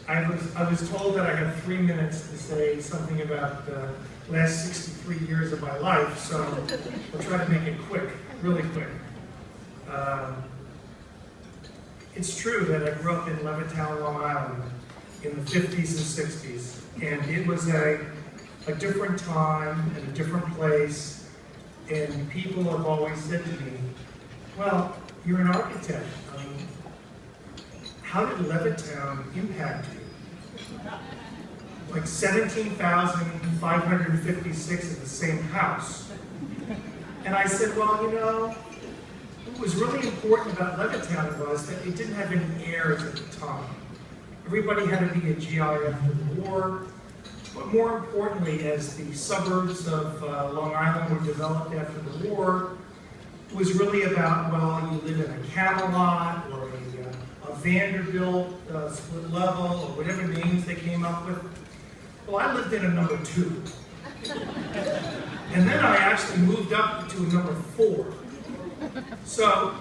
I was told that I have 3 minutes to say something about the last 63 years of my life, so I'll try to make it quick, really quick. It's true that I grew up in Levittown, Long Island in the 50s and 60s, and it was a different time and a different place, and people have always said to me, well, you're an architect. How did Levittown impact you? Like 17,556 in the same house. And I said, well, you know, what was really important about Levittown was that it didn't have any heirs at the time. Everybody had to be a GI after the war, but more importantly, as the suburbs of Long Island were developed after the war, it was really about, well, you live in a Camelot or a Vanderbilt split level or whatever names they came up with. Well, I lived in a number 2. And then I actually moved up to a number 4. So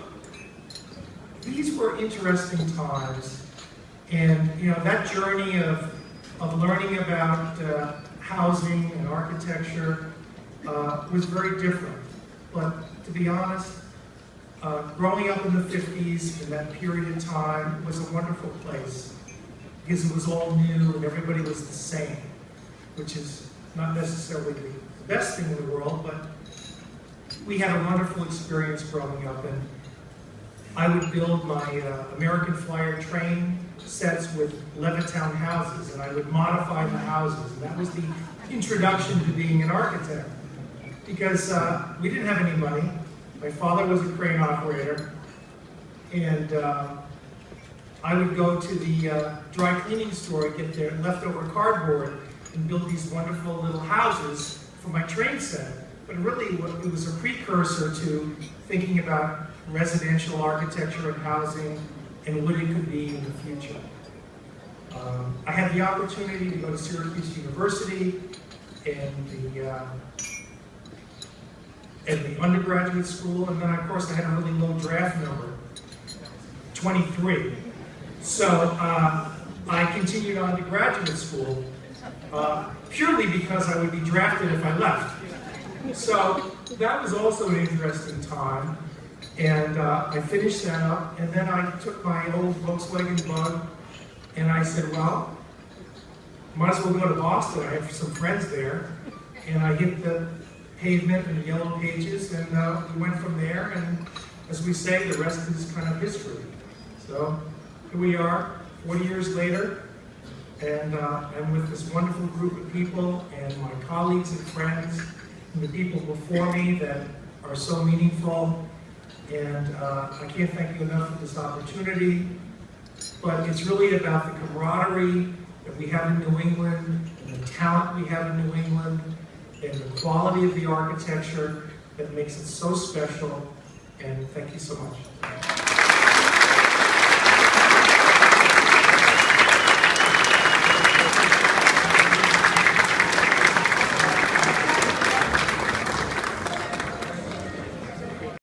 these were interesting times. And you know, that journey of learning about housing and architecture was very different. But to be honest, growing up in the 50s in that period of time was a wonderful place because it was all new and everybody was the same, which is not necessarily the best thing in the world, but we had a wonderful experience growing up. And I would build my American Flyer train sets with Levittown houses, and I would modify the houses, and that was the introduction to being an architect, because we didn't have any money. My father was a crane operator, and I would go to the dry cleaning store and get their leftover cardboard and build these wonderful little houses for my train set. But really, it was a precursor to thinking about residential architecture and housing and what it could be in the future. I had the opportunity to go to Syracuse University and the undergraduate school, and then of course I had a really low draft number, 23. So I continued on to graduate school purely because I would be drafted if I left. So that was also an interesting time, and I finished that up, and then I took my old Volkswagen Bug, and I said, well, might as well go to Boston. I have some friends there, and I hit the pavement and the Yellow Pages, and we went from there, and as we say, the rest is kind of history. So here we are, 40 years later, and I'm with this wonderful group of people, and my colleagues and friends, and the people before me that are so meaningful, and I can't thank you enough for this opportunity, but it's really about the camaraderie that we have in New England, and the talent we have in New England, and the quality of the architecture that makes it so special, and thank you so much.